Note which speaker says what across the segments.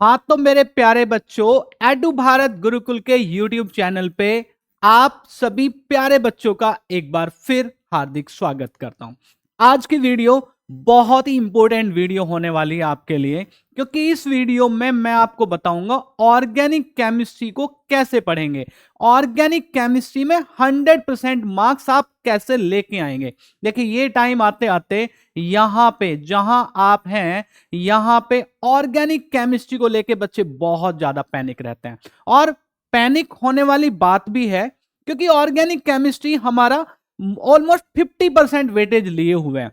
Speaker 1: हाँ तो मेरे प्यारे बच्चों, एडु भारत गुरुकुल के YouTube चैनल पे आप सभी प्यारे बच्चों का एक बार फिर हार्दिक स्वागत करता हूं। आज की वीडियो बहुत ही इंपॉर्टेंट वीडियो होने वाली है आपके लिए, क्योंकि इस वीडियो में मैं आपको बताऊंगा ऑर्गेनिक केमिस्ट्री को कैसे पढ़ेंगे। ऑर्गेनिक केमिस्ट्री में 100% मार्क्स आप कैसे लेके आएंगे। देखिए, ये टाइम आते आते यहां पे जहां आप हैं, यहां पे ऑर्गेनिक केमिस्ट्री को लेके बच्चे बहुत ज्यादा पैनिक रहते हैं, और पैनिक होने वाली बात भी है, क्योंकि ऑर्गेनिक केमिस्ट्री हमारा ऑलमोस्ट 50% वेटेज लिए हुए हैं।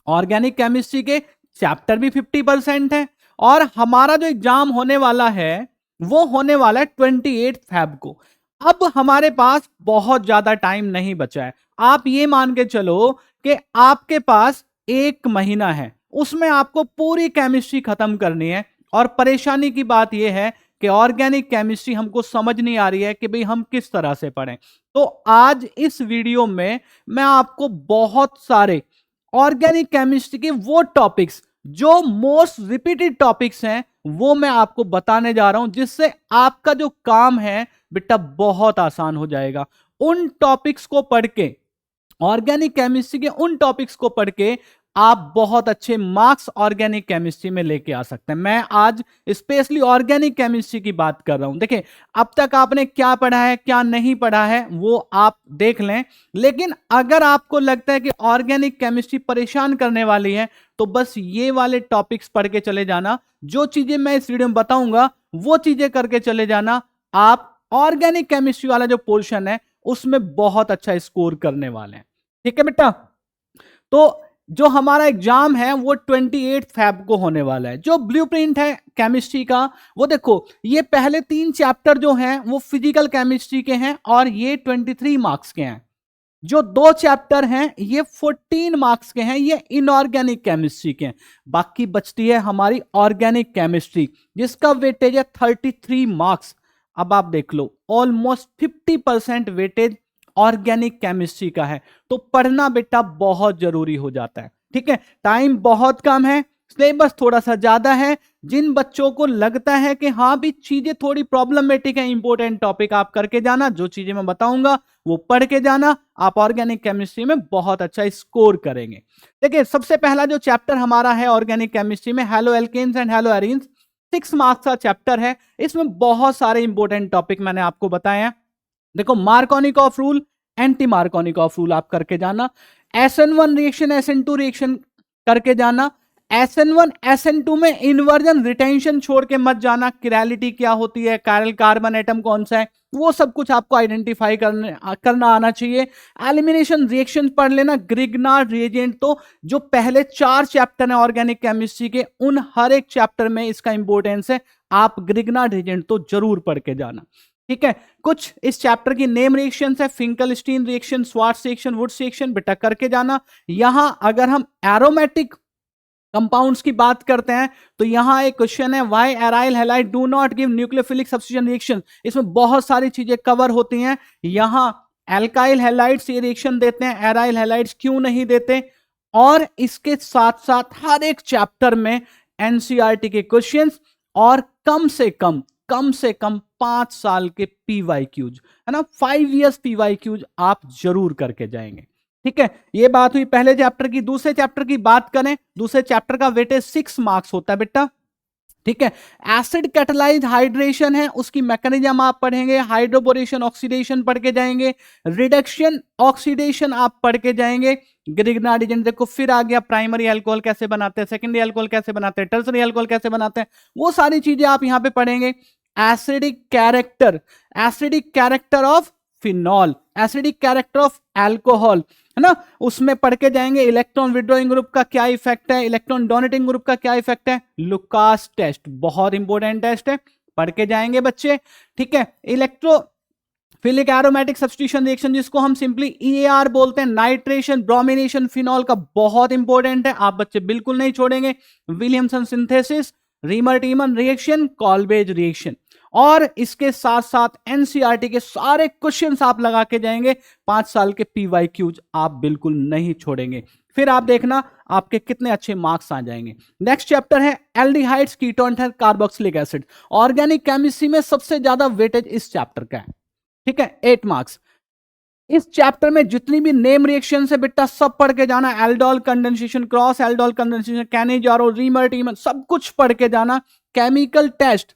Speaker 1: ऑर्गेनिक केमिस्ट्री के चैप्टर भी 50% है, और हमारा जो एग्जाम होने वाला है वो होने वाला है 28 फेब को। अब हमारे पास बहुत ज्यादा टाइम नहीं बचा है। आप ये मान के चलो कि आपके पास 1 महीना है, उसमें आपको पूरी केमिस्ट्री खत्म करनी है। और परेशानी की बात यह है कि ऑर्गेनिक केमिस्ट्री हमको समझ नहीं आ रही है कि भाई हम किस तरह से पढ़ें। तो आज इस वीडियो में मैं आपको बहुत सारे ऑर्गेनिक केमिस्ट्री के वो टॉपिक्स जो मोस्ट रिपीटेड टॉपिक्स हैं वो मैं आपको बताने जा रहा हूं, जिससे आपका जो काम है बेटा बहुत आसान हो जाएगा। उन टॉपिक्स को पढ़ के, ऑर्गेनिक केमिस्ट्री के उन टॉपिक्स को पढ़ के आप बहुत अच्छे मार्क्स ऑर्गेनिक केमिस्ट्री में लेके आ सकते हैं। मैं आज स्पेशली ऑर्गेनिक केमिस्ट्री की बात कर रहा हूं। देखिए, अब तक आपने क्या पढ़ा है क्या नहीं पढ़ा है वो आप देख लें, लेकिन अगर आपको लगता है कि ऑर्गेनिक केमिस्ट्री परेशान करने वाली है तो बस ये वाले टॉपिक्स पढ़ के चले जाना। जो चीजें मैं इस वीडियो में बताऊंगा वो चीजें करके चले जाना। आप ऑर्गेनिक केमिस्ट्री वाला जो पोर्शन है उसमें बहुत अच्छा स्कोर करने वाले हैं। ठीक है बेटा? तो जो हमारा एग्जाम है वो 28 फेब को होने वाला है। जो ब्लूप्रिंट है केमिस्ट्री का, वो देखो, ये पहले 3 चैप्टर जो हैं वो फिजिकल केमिस्ट्री के हैं और ये 23 मार्क्स के हैं। जो 2 चैप्टर हैं ये 14 मार्क्स के हैं, ये इनऑर्गेनिक केमिस्ट्री के हैं। बाकी बचती है हमारी ऑर्गेनिक केमिस्ट्री, जिसका वेटेज है 33 मार्क्स। अब आप देख लो, ऑलमोस्ट 50% वेटेज ऑर्गेनिक केमिस्ट्री का है। तो पढ़ना बेटा बहुत जरूरी हो जाता है। ठीक है, टाइम बहुत कम है, सिलेबस थोड़ा सा ज्यादा है। जिन बच्चों को लगता है कि हाँ भी चीजें थोड़ी प्रॉब्लमेटिक है, इंपॉर्टेंट टॉपिक आप करके जाना, जो चीजें मैं बताऊंगा वो पढ़ के जाना, आप ऑर्गेनिक केमिस्ट्री में बहुत अच्छा स्कोर करेंगे। देखिए, सबसे पहला जो चैप्टर हमारा है ऑर्गेनिक केमिस्ट्री में, haloalkanes and haloarenes, 6 marks का चैप्टर है। इसमें बहुत सारे इंपॉर्टेंट टॉपिक मैंने आपको बताए हैं। देखो, Markovnikov rule, anti Markovnikov rule आप करके जाना, SN1 रिएक्शन SN2 रिएक्शन करके जाना, SN1 SN2 में इन्वर्जन रिटेंशन छोड़ के मत जाना। किरैलिटी क्या होती है, कायरल कार्बन एटम कौन सा है, वो सब कुछ आपको आइडेंटिफाई करना आना चाहिए। एलिमिनेशन रिएक्शन पढ़ लेना, ग्रिग्नार्ड रिएजेंट। तो जो पहले 4 चैप्टर है ऑर्गेनिक केमिस्ट्री के, उन हर एक चैप्टर में इसका इंपॉर्टेंस है। आप ग्रिग्नार्ड रिएजेंट तो जरूर पढ़ के जाना। ठीक है, कुछ इस चैप्टर की नेम रिएक्शंस है, Finkelstein reaction, Swarts reaction, Wurtz reaction, बेटा करके जाना। यहां अगर हम एरोमेटिक कंपाउंड्स की बात करते हैं तो यहां एक क्वेश्चन है, why aryl halide do not give nucleophilic substitution reaction. इसमें बहुत सारी चीजें कवर होती हैं। यहां एल्काइल हैलाइड्स ये रिएक्शन देते हैं, एराइल हैलाइड्स क्यों नहीं देते। और इसके साथ साथ हर एक चैप्टर में एनसीईआरटी के क्वेश्चंस और कम से कम 5 साल के PYQs, है ना, 5 इयर्स PYQs आप जरूर करके जाएंगे। ठीक है, ये बात हुई पहले चैप्टर की। दूसरे चैप्टर की बात करें, दूसरे चैप्टर का वेटेज 6 मार्क्स होता है बेटा। ठीक है, एसिड कैटालाइज हाइड्रेशन है, उसकी मैकेनिज्म आप पढ़ेंगे। हाइड्रोबोरेशन ऑक्सीडेशन पढ़ के जाएंगे, रिडक्शन ऑक्सीडेशन आप पढ़ के जाएंगे। ग्रिग्नार्ड एजेंट देखो, फिर आ गया प्राइमरी अल्कोहल कैसे बनाते हैं, सेकेंडरी अल्कोहल कैसे बनाते हैं, टर्सरी अल्कोहल कैसे बनाते हैं, वो सारी चीजें आप यहां पे पढ़ेंगे। Acidic character of phenol, acidic character of alcohol, है ना, उसमें पढ़ के जाएंगे। इलेक्ट्रॉन विड्रॉइंग ग्रुप का क्या इफेक्ट है, इलेक्ट्रॉन डोनेटिंग ग्रुप का क्या इफेक्ट है, लुकास टेस्ट बहुत इंपॉर्टेंट टेस्ट है, पढ़ के जाएंगे बच्चे। ठीक है, इलेक्ट्रोफिलिक एरोमेटिक सब्स्टिट्यूशन रिएक्शन, जिसको हम सिंपली EAR बोलते हैं, नाइट्रेशन ब्रोमिनेशन फिनॉल का बहुत इंपॉर्टेंट है, आप बच्चे बिल्कुल नहीं छोड़ेंगे। Williamson synthesis, reamer टीमन reaction, कॉल्बेज reaction, और इसके साथ साथ एनसीईआरटी के सारे क्वेश्चंस आप लगा के जाएंगे। 5 साल के PYQs आप बिल्कुल नहीं छोड़ेंगे। फिर आप देखना आपके कितने अच्छे मार्क्स आ जाएंगे। नेक्स्ट चैप्टर है aldehydes, ketone and carboxylic acid. Organic chemistry में सबसे ज्यादा वेटेज इस चैप्टर का है, ठीक है, 8 मार्क्स। इस चैप्टर में जितनी भी नेम रिएक्शन है बेटा सब पढ़ के जाना। Aldol condensation, cross aldol condensation, Cannizzaro, reamer teamer, सब कुछ पढ़ के जाना। केमिकल टेस्ट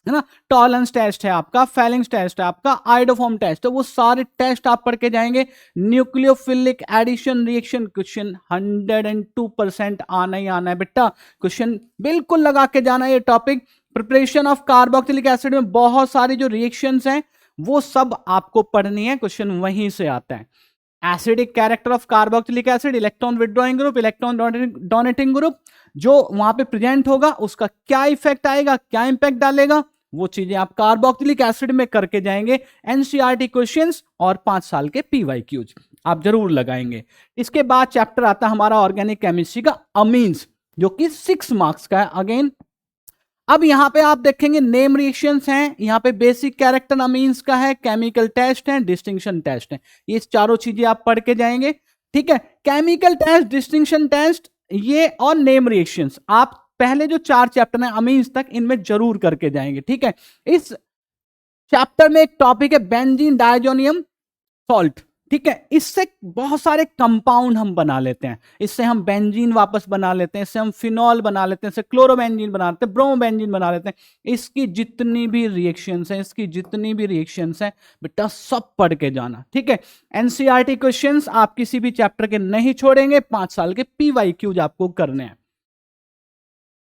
Speaker 1: है ना, टॉलरेंस टेस्ट है आपका, फेलिंग्स टेस्ट है आपका, आइडोफॉर्म टेस्ट है, वो सारे टेस्ट आप पढ़ के जाएंगे। न्यूक्लियोफिलिक एडिशन रिएक्शन क्वेश्चन 102% आना ही आना है बेटा, क्वेश्चन बिल्कुल लगा के जाना ये topic. Preparation of carboxylic acid में बहुत सारी जो रिएक्शंस हैं वो सब आपको पढ़नी है, क्वेश्चन वहीं से आता है। Acidic character of carboxylic acid, electron withdrawing group, electron donating group, जो वहां पे प्रेजेंट होगा उसका क्या इफेक्ट आएगा, क्या इंपैक्ट डालेगा, वो चीजें आप कार्बोक्सिलिक एसिड में करके जाएंगे। एनसीईआरटी क्वेश्चंस और 5 साल के पीवाईक्यूज आप जरूर लगाएंगे। इसके बाद चैप्टर आता है हमारा ऑर्गेनिक केमिस्ट्री का अमीन्स, जो कि 6 मार्क्स का है अगेन। अब यहां पे आप देखेंगे नेम रिएक्शंस हैं, यहां पे बेसिक कैरेक्टर अमीन्स का है, केमिकल टेस्ट है, डिस्टिंक्शन टेस्ट है, ये चारों चीजें आप पढ़ के जाएंगे, ठीक है। केमिकल टेस्ट, डिस्टिंक्शन टेस्ट, ये और नेम रिएक्शंस आप पहले जो 4 चैप्टर हैं अमीन्स तक, इनमें जरूर करके जाएंगे, ठीक है। इस चैप्टर में एक टॉपिक है बेंजीन डायजोनियम सॉल्ट, ठीक है। इससे बहुत सारे कंपाउंड हम बना लेते हैं, इससे हम बेंजीन वापस बना लेते हैं, इससे हम फिनॉल बना लेते हैं, इससे क्लोरोबेंजीन बना लेते हैं, ब्रोमोबेंजीन बना लेते हैं। इसकी जितनी भी रिएक्शंस हैं, इसकी जितनी भी रिएक्शंस हैं बेटा सब पढ़ के जाना, ठीक है। एनसीईआरटी क्वेश्चंस आप किसी भी चैप्टर के नहीं छोड़ेंगे, 5 साल के पीवाईक्यूज आपको करने हैं।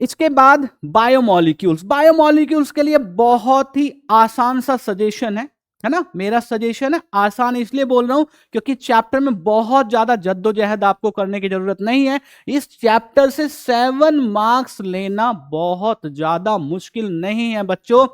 Speaker 1: इसके बाद बायोमोलिक्यूल्स, बायोमोलिक्यूल्स के लिए बहुत ही आसान सा सजेशन है ना, मेरा सजेशन है। आसान इसलिए बोल रहा हूं क्योंकि चैप्टर में बहुत ज्यादा जद्दोजहद आपको करने की जरूरत नहीं है। इस चैप्टर से 7 मार्क्स लेना बहुत ज्यादा मुश्किल नहीं है बच्चों,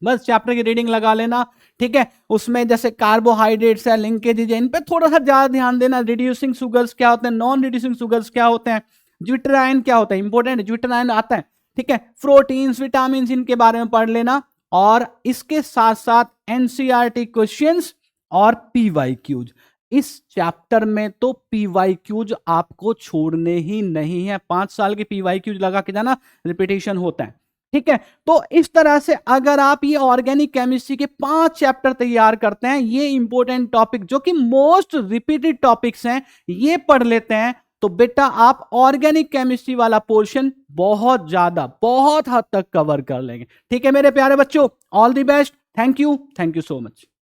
Speaker 1: बस चैप्टर की रीडिंग लगा लेना, ठीक है। उसमें जैसे कार्बोहाइड्रेट्स है, लिंकेजेज है, इन पे थोड़ा सा ज्यादा ध्यान देना। रिड्यूसिंग शुगर्स क्या होते हैं, नॉन रिड्यूसिंग शुगर्स क्या होते हैं, ज्यूटराइन क्या होता है, इंपॉर्टेंट ज्यूटराइन आता है, ठीक है। प्रोटीन्स, विटामिन, इनके बारे में पढ़ लेना। और इसके साथ साथ एनसीईआरटी क्वेश्चंस और पीवाईक्यूज। इस चैप्टर में तो पीवाईक्यूज आपको छोड़ने ही नहीं है, 5 साल के पीवाईक्यूज लगा के जाना, रिपीटेशन होता है, ठीक है। तो इस तरह से अगर आप ये ऑर्गेनिक केमिस्ट्री के 5 चैप्टर तैयार करते हैं, ये इंपॉर्टेंट टॉपिक जो कि मोस्ट रिपीटेड टॉपिक्स हैं, ये पढ़ लेते हैं, तो बेटा आप ऑर्गेनिक केमिस्ट्री वाला पोर्शन बहुत ज्यादा, बहुत हद तक कवर कर लेंगे, ठीक है मेरे प्यारे बच्चों। All the best, thank you so much.